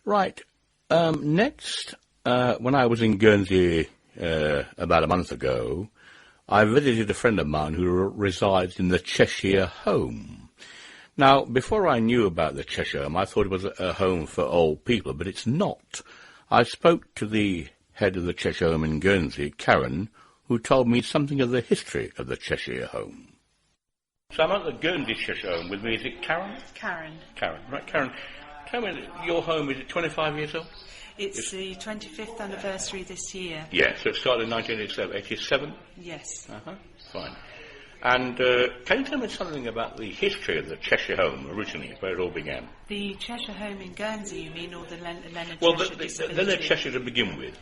Right. Next, when I was in Guernsey about a month ago, I visited a friend of mine who resides in the Cheshire Home. Now, before I knew about the Cheshire Home, I thought it was a home for old people, but it's not. I spoke to the head of the Cheshire Home in Guernsey, Karen, who told me something of the history of the Cheshire Home. So I'm at the Guernsey Cheshire Home. With me, is it Karen? Karen. Karen. Right, Karen. Tell me, your home, is it 25 years old? It's the 25th anniversary this year. Yeah, so it started in 1987. 87? Yes. Fine. And can you tell me something about the history of the Cheshire Home originally, where it all began? The Cheshire Home in Guernsey, you mean, or the Leonard Cheshire Disability? The Leonard Cheshire to begin with.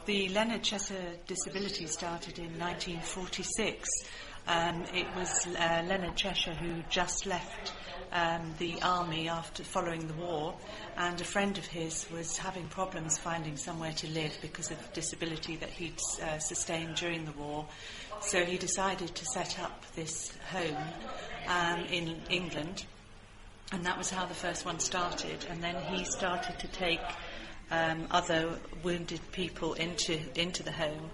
The Leonard Cheshire Disability started in 1946. It was Leonard Cheshire who just left the army after following the war, and a friend of his was having problems finding somewhere to live because of disability that he'd sustained during the war. So he decided to set up this home in England, and that was how the first one started. And then he started to take other wounded people into the home,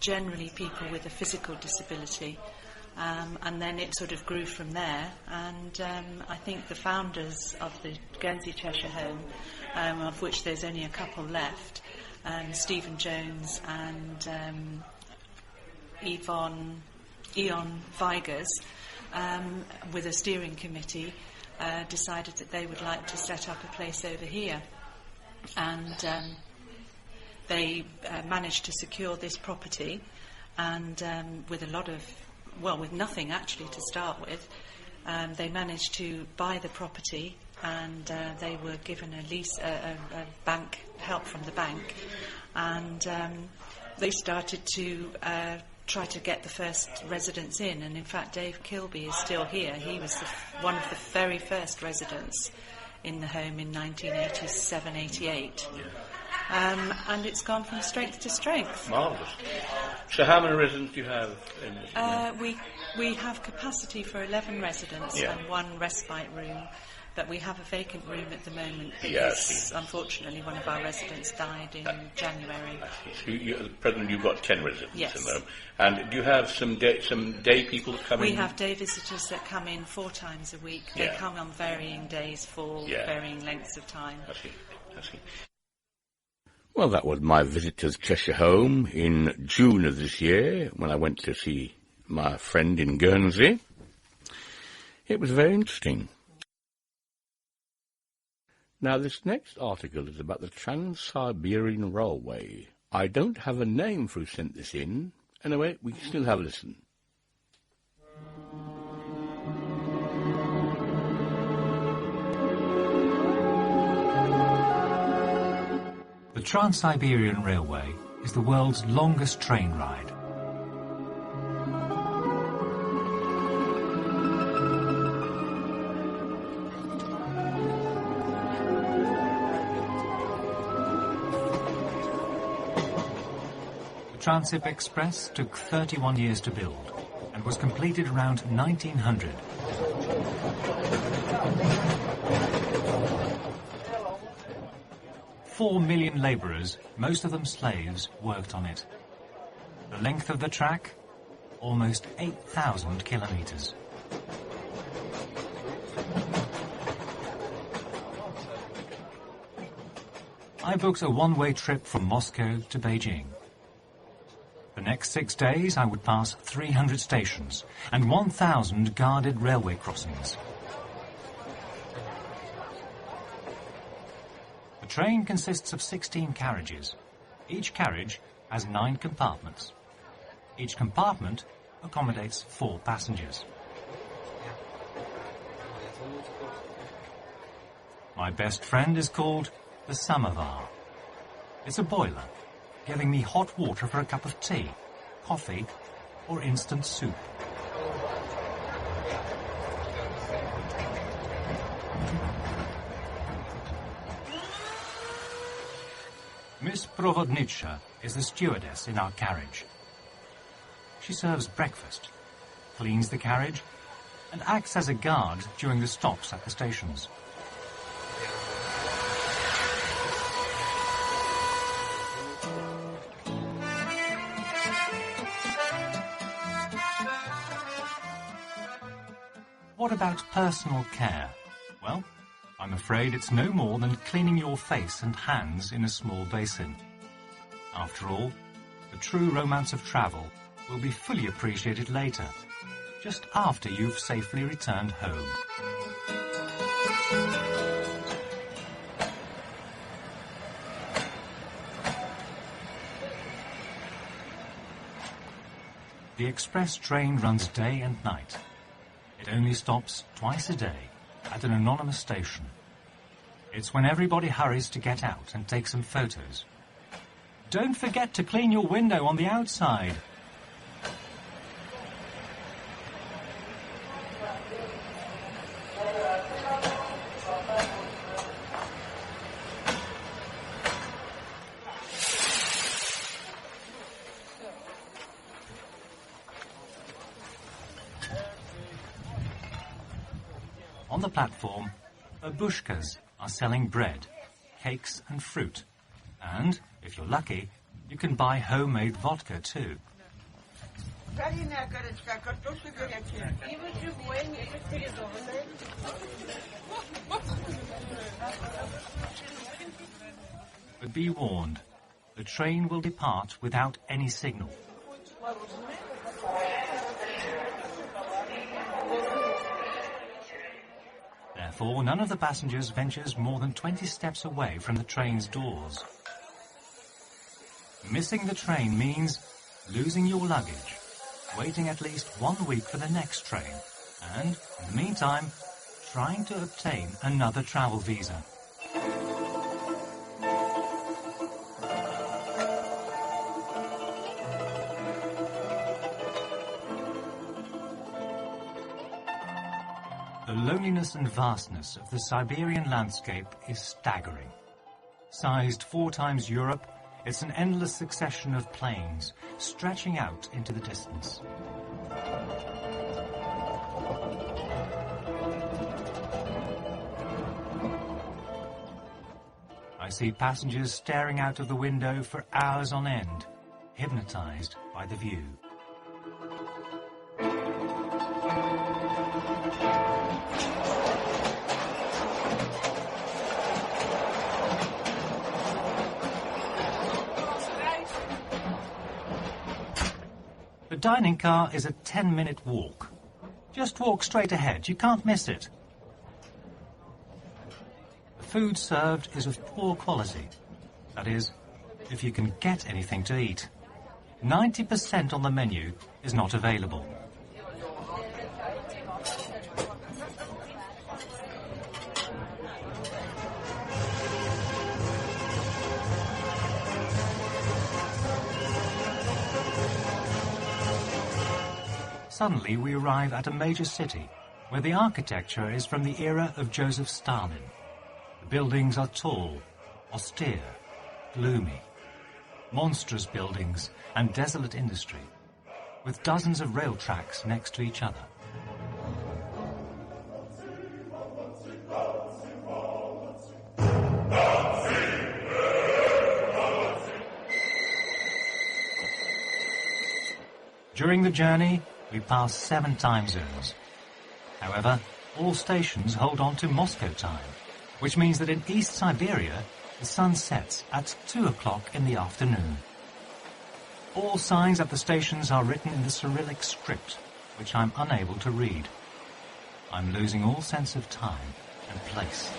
generally people with a physical disability. And then it sort of grew from there, and I think the founders of the Guernsey Cheshire Home, of which there's only a couple left, Stephen Jones and Eon Vigors, with a steering committee, decided that they would like to set up a place over here, and they managed to secure this property, and with a lot of with nothing actually to start with, they managed to buy the property, and they were given a lease, a bank help from the bank, and they started to try to get the first residents in. And in fact, Dave Kilby is still here. He was one of the very first residents in the home in 1987-88. And it's gone from strength to strength. Marvellous. So how many residents do you have in this? We have capacity for 11 residents and one respite room, but we have a vacant room at the moment because unfortunately one of our residents died in January. So at present you've got 10 residents yes. in the home. And do you have some day people that come in? We have day visitors that come in 4 times a week. They come on varying days for varying lengths of time. I see. Well, that was my visit to the Cheshire Home in June of this year, when I went to see my friend in Guernsey. It was very interesting. Now, this next article is about the Trans-Siberian Railway. I don't have a name for who sent this in. Anyway, we can still have a listen. The Trans-Siberian Railway is the world's longest train ride. The Transsib Express took 31 years to build and was completed around 1900. Four million labourers, most of them slaves, worked on it. The length of the track? Almost 8,000 kilometres. I booked a one-way trip from Moscow to Beijing. The next 6 days I would pass 300 stations and 1,000 guarded railway crossings. The train consists of 16 carriages. Each carriage has 9 compartments. Each compartment accommodates 4 passengers. My best friend is called the samovar. It's a boiler, giving me hot water for a cup of tea, coffee, or instant soup. Miss Provodnitsha is the stewardess in our carriage. She serves breakfast, cleans the carriage, and acts as a guard during the stops at the stations. What about personal care? Well, I'm afraid it's no more than cleaning your face and hands in a small basin. After all, the true romance of travel will be fully appreciated later, just after you've safely returned home. The express train runs day and night. It only stops twice a day at an anonymous station. It's when everybody hurries to get out and take some photos. Don't forget to clean your window on the outside. On the platform, babushkas are selling bread, cakes and fruit. And, if you're lucky, you can buy homemade vodka too. But be warned, the train will depart without any signal. Therefore, none of the passengers ventures more than 20 steps away from the train's doors. Missing the train means losing your luggage, waiting at least 1 week for the next train, and, in the meantime, trying to obtain another travel visa. The loneliness and vastness of the Siberian landscape is staggering. Sized 4 times Europe, it's an endless succession of plains stretching out into the distance. I see passengers staring out of the window for hours on end, hypnotized by the view. The dining car is a 10-minute walk. Just walk straight ahead, you can't miss it. The food served is of poor quality. That is, if you can get anything to eat. 90% on the menu is not available. Suddenly we arrive at a major city, where the architecture is from the era of Joseph Stalin. The buildings are tall, austere, gloomy. Monstrous buildings and desolate industry, with dozens of rail tracks next to each other. During the journey, we pass 7 time zones. However, all stations hold on to Moscow time, which means that in East Siberia, the sun sets at 2 o'clock in the afternoon. All signs at the stations are written in the Cyrillic script, which I'm unable to read. I'm losing all sense of time and place.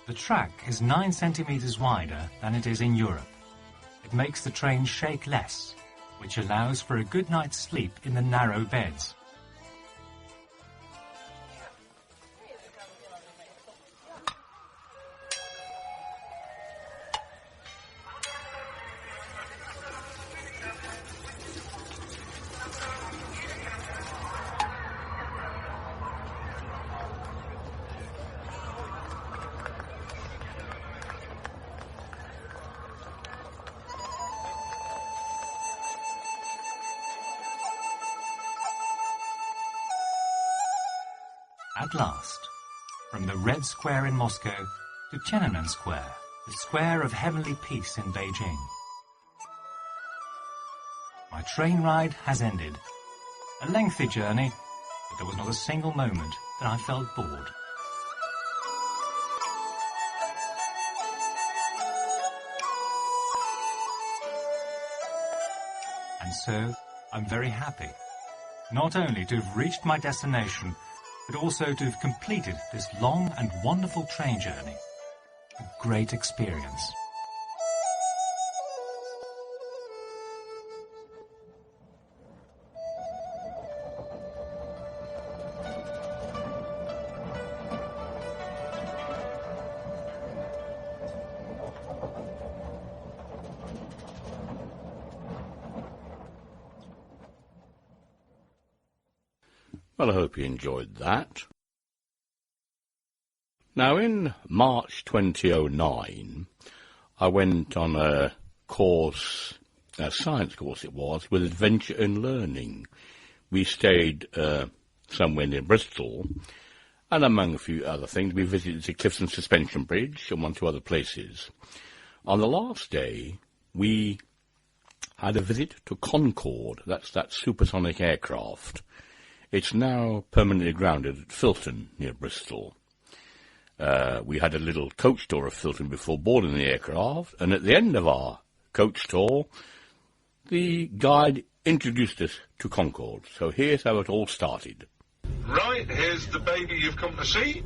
The track is 9 centimeters wider than it is in Europe. It makes the train shake less, which allows for a good night's sleep in the narrow beds. At last, from the Red Square in Moscow, to Tiananmen Square, the square of heavenly peace in Beijing. My train ride has ended. A lengthy journey, but there was not a single moment that I felt bored. And so, I'm very happy, not only to have reached my destination, but also to have completed this long and wonderful train journey. A great experience. Well, I hope you enjoyed that. Now, in March 2009, I went on a course, a science course it was, with Adventure and Learning. We stayed somewhere near Bristol, and among a few other things, we visited the Clifton Suspension Bridge and one or two other places. On the last day, we had a visit to Concorde. That's that supersonic aircraft. It's now permanently grounded at Filton, near Bristol. We had a little coach tour of Filton before boarding the aircraft, and at the end of our coach tour, the guide introduced us to Concorde. So here's how it all started. Right, here's the baby you've come to see.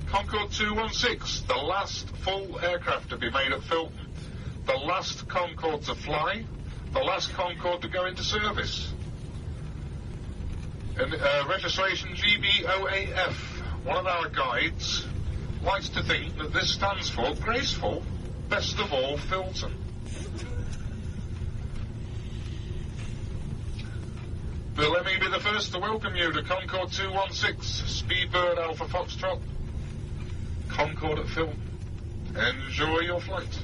Concorde 216, the last full aircraft to be made at Filton. The last Concorde to fly, the last Concorde to go into service. And registration GB0AF. One of our guides likes to think that this stands for graceful, best of all, Filton. But let me be the first to welcome you to Concorde 216, Speedbird Alpha Foxtrot, Concorde at Filton. Enjoy your flight.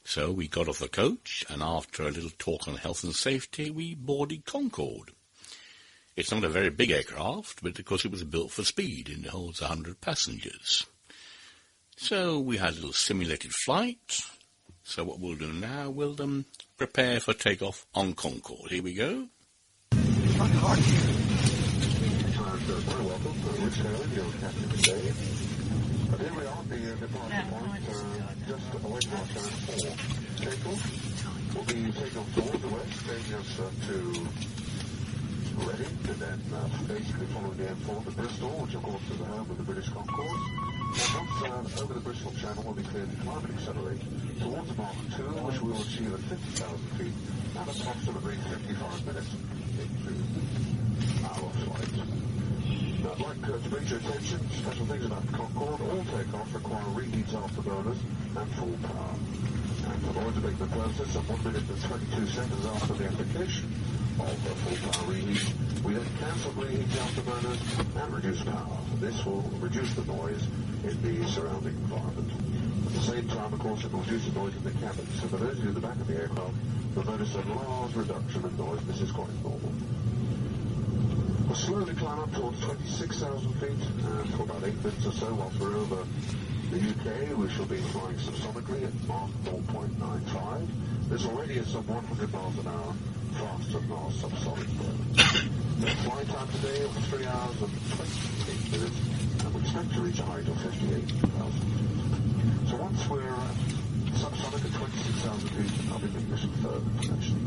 So we got off the coach, and after a little talk on health and safety, we boarded Concorde. It's not a very big aircraft, but of course it was built for speed and it holds 100 passengers. So we had a little simulated flight. So what we'll do now, we'll prepare for takeoff on Concorde. Here we go. Ready, and then basically following the M4 to Bristol, which of course is the home of the British Concorde. And once over the Bristol Channel, we'll be cleared to climb and accelerate towards Mach 2, which we will achieve at 50,000 feet and approximately 55 minutes into our flight. Now, I'd like to bring to your attention special things about Concorde. All takeoffs require reheats afterburners and full power. And for avoid the purposes of 1 minute and 22 seconds after the application of the full power reheat, we then cancel reheat afterburners and reduce power. This will reduce the noise in the surrounding environment. At the same time, of course, it will reduce the noise in the cabin. So for those of you at the back of the aircraft, you'll notice a large reduction in noise. This is quite normal. We'll slowly climb up towards 26,000 feet, and for about 8 minutes or so, whilst we're over the UK, we shall be flying subsonically at Mach 0.95. This already is some 100 miles an hour faster than our subsonic version. The flight time today of 3 hours and 28 minutes, and we expect to reach a height of 58,000 feet. So once we're at subsonic at 26,000 feet, I'll be making some further information.